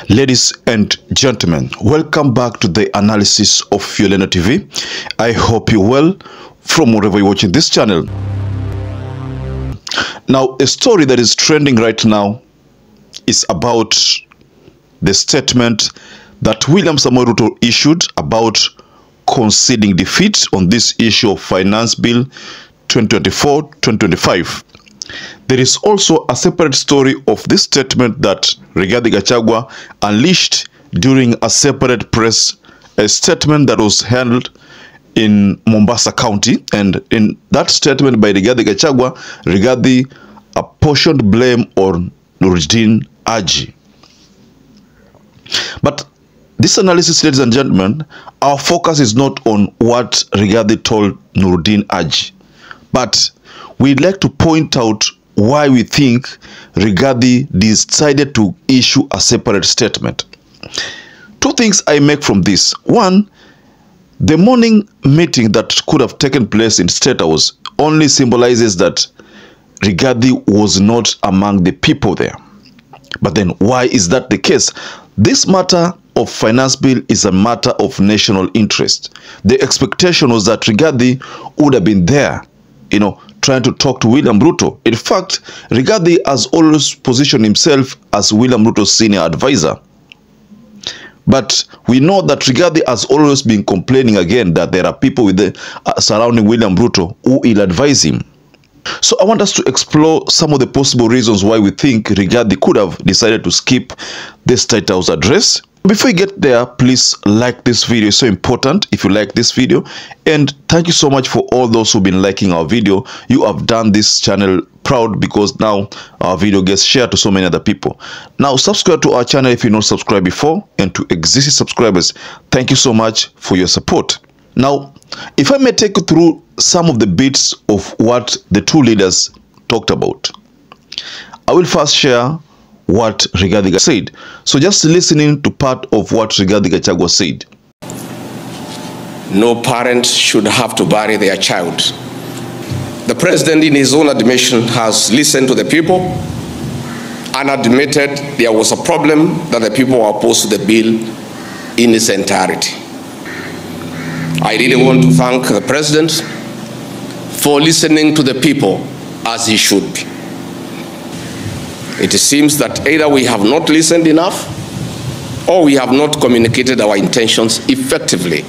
Ladies and gentlemen, welcome back to the analysis of YOLENO TV. I hope you're well from wherever you're watching this channel. Now, a story that is trending right now is about the statement that William Samoei Ruto issued about conceding defeat on this issue of Finance Bill 2024-2025. There is also a separate story of this statement that Rigathi unleashed during a separate press statement that was held in Mombasa County. And in that statement by Rigathi apportioned blame on Nuruddin Haji. But this analysis, ladies and gentlemen, our focus is not on what Rigathi told Nuruddin Haji, but we'd like to point out why we think Rigathi decided to issue a separate statement. Two things I make from this. One, the morning meeting that could have taken place in Statehouse only symbolizes that Rigathi was not among the people there. But then why is that the case? This matter of finance bill is a matter of national interest. The expectation was that Rigathi would have been there, trying to talk to William Ruto. In fact, Rigathi has always positioned himself as William Ruto's senior advisor. But we know that Rigathi has always been complaining again that there are people surrounding William Ruto who will advise him. So I want us to explore some of the possible reasons why we think Rigathi could have decided to skip the State House address. Before we get there, please like this video. It's so important if you like this video. And thank you so much for all those who've been liking our video. You have done this channel proud because now our video gets shared to so many other people. Now subscribe to our channel if you're not subscribed before. And to existing subscribers, thank you so much for your support. Now, if I may take you through some of the bits of what the two leaders talked about. I will first share what Rigathi said. So just listening to part of what Rigathi said. No parent should have to bury their child. The president, in his own admission, has listened to the people and admitted there was a problem that the people were opposed to the bill in its entirety. I really want to thank the president for listening to the people as he should be. It seems that either we have not listened enough or we have not communicated our intentions effectively,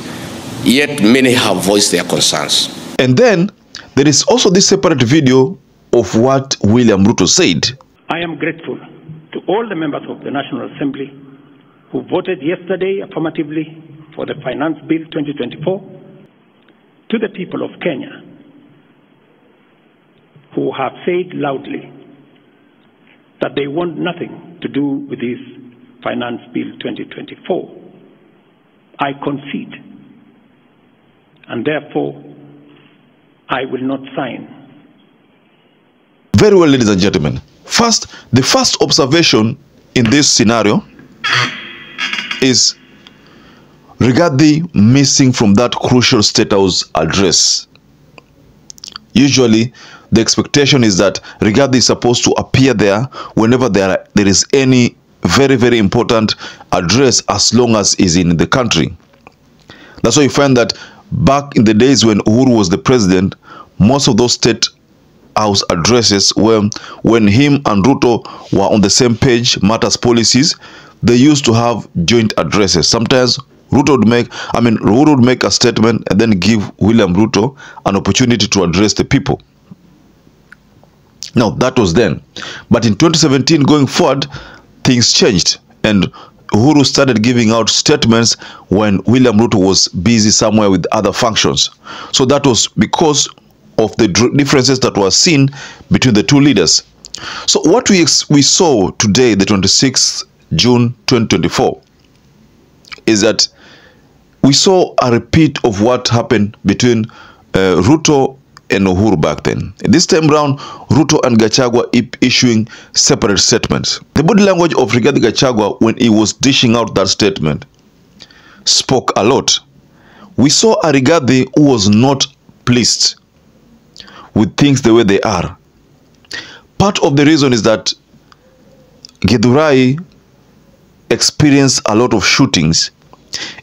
yet many have voiced their concerns. And then there is also this separate video of what William Ruto said. I am grateful to all the members of the National Assembly who voted yesterday affirmatively for the Finance Bill 2024, to the people of Kenya who have said loudly that they want nothing to do with this Finance Bill 2024. I concede, and therefore I will not sign. Very well, ladies and gentlemen. First, the first observation in this scenario is Rigathi missing from that crucial State House address. Usually, the expectation is that Rigathi is supposed to appear there whenever there is any very, very important address, as long as he's in the country. That's why you find that back in the days when Uhuru was the president, most of those State House addresses were when him and Ruto were on the same page, matters policies, they used to have joint addresses. Sometimes Uhuru would make a statement and then give William Ruto an opportunity to address the people. Now, that was then. But in 2017, going forward, things changed. And Uhuru started giving out statements when William Ruto was busy somewhere with other functions. So that was because of the differences that were seen between the two leaders. So what we saw today, the 26th June 2024, is that we saw a repeat of what happened between Ruto and Uhuru back then. This time round, Ruto and Gachagua issuing separate statements. The body language of Rigathi when he was dishing out that statement spoke a lot. We saw a Rigathi who was not pleased with things the way they are. Part of the reason is that Githurai experienced a lot of shootings,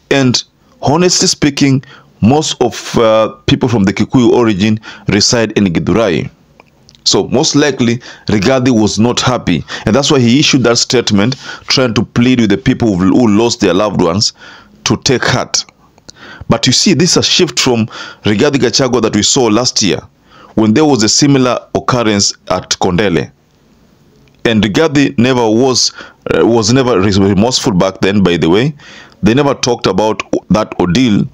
and honestly speaking, most of people from the Kikuyu origin reside in Githurai. So most likely Rigathi was not happy, and that's why he issued that statement trying to plead with the people who lost their loved ones to take heart. But you see, this is a shift from Rigathi Gachagua that we saw last year when there was a similar occurrence at Kondele. And Rigathi never was never remorseful back then, by the way. They never talked about that ordeal.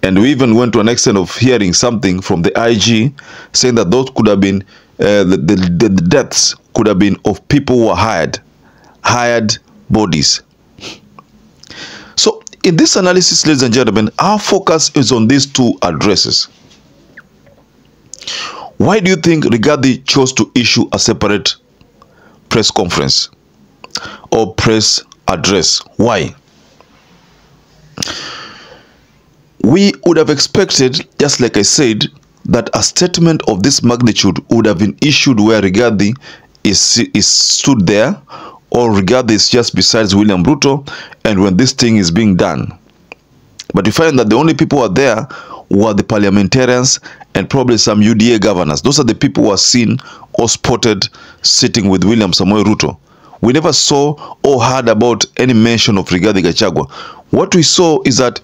And we even went to an extent of hearing something from the IG saying that those could have been, the deaths could have been of people who were hired bodies. So in this analysis, ladies and gentlemen, our focus is on these two addresses. Why do you think Rigathi chose to issue a separate press conference or press address? Why? We would have expected, just like I said, that a statement of this magnitude would have been issued where Rigathi is stood there, or Rigathi is just besides William Ruto, and when this thing is being done. But we find that the only people who are there were the parliamentarians and probably some UDA governors. Those are the people who are seen or spotted sitting with William Samoei Ruto. We never saw or heard about any mention of Rigathi Gachagua. What we saw is that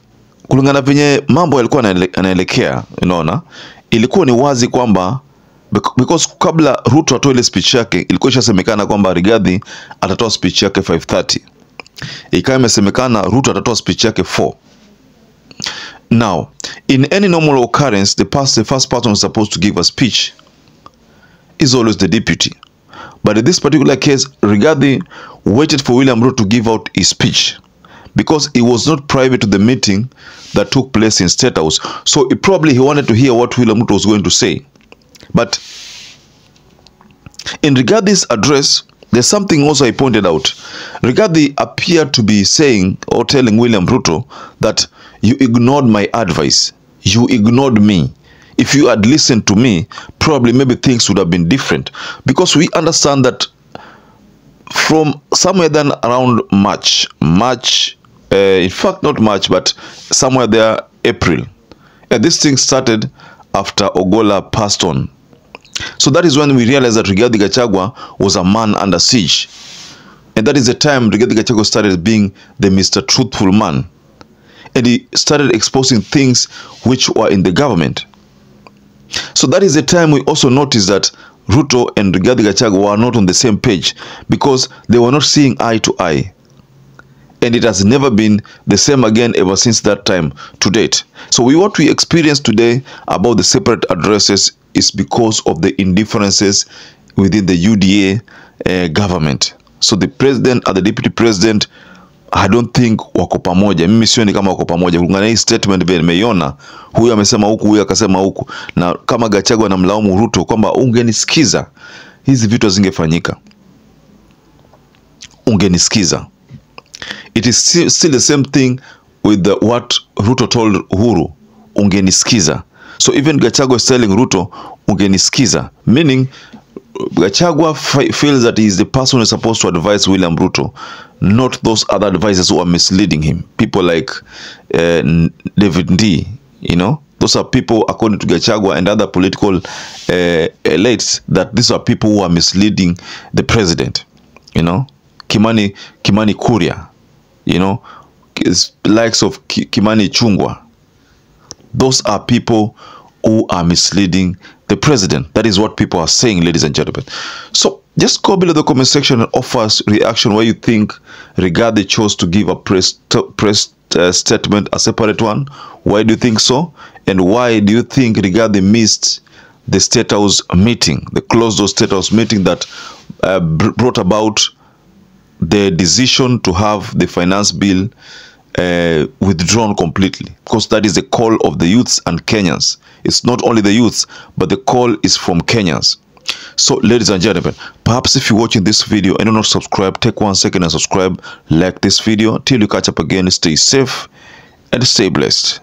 kulingana venye mambo yalikuwa yanaelekea, unaona, ilikuwa ni wazi kwamba because kabla Ruto atoe ile speech yake ilikuwa ishasemekana kwamba Rigathi atatoa speech yake 5:30. Ikawa imesemekana Ruto atatoa speech yake 4. Now, in any normal occurrence, the first person supposed to give a speech is always the deputy. But in this particular case, Rigathi waited for William Ruto to give out his speech because it was not private to the meeting that took place in Statehouse. So he wanted to hear what William Ruto was going to say. But in Rigathi's address, there's something also I pointed out. Rigathi appeared to be saying or telling William Ruto that you ignored my advice. You ignored me. If you had listened to me, probably maybe things would have been different. Because we understand that from somewhere then around March, in fact not March, but somewhere there April. And this thing started after Ogola passed on. So that is when we realized that Rigathi Gachagua was a man under siege. And that is the time Rigathi Gachagua started being the Mr. Truthful man. And he started exposing things which were in the government. So that is the time we also noticed that Ruto and Rigathi Gachagua were not on the same page because they were not seeing eye to eye. And it has never been the same again ever since that time to date. So what we experience today about the separate addresses is because of the indifferences within the UDA government. So the president and the deputy president, I don't think wako pamoja. Mimi sioni kama wako pamoja. Kulingana hii statement vile nimeiona, huyu amesema huku, huyu akasema huku. Na kama Gachagua anamlaumu Ruto kwamba ungenisikiza, hizi vitu zingefanyika. Ungenisikiza. It is still the same thing with what Ruto told Uhuru, ungenisikiza. So even Gachagua is telling Ruto, ungenisikiza. Meaning, Gachagua feels that he is the person who is supposed to advise William Ruto, not those other advisors who are misleading him. People like David D, you know. Those are people, according to Gachagua and other political elites, that these are people who are misleading the president, you know. Kimani Kuria, you know, likes of Kimani Chungwa. Those are people who are misleading the president. That is what people are saying, ladies and gentlemen. So just go below the comment section and offer us reaction where you think Rigathi chose to give a press statement, a separate one. Why do you think so? And why do you think Rigathi missed the Statehouse meeting, the closed-door Statehouse meeting that brought about the decision to have the finance bill withdrawn completely? Because that is the call of the youths and Kenyans. It's not only the youths, but the call is from Kenyans. So ladies and gentlemen, perhaps if you're watching this video and you're not subscribed, take 1 second and subscribe, like this video. Till you catch up again, stay safe and stay blessed.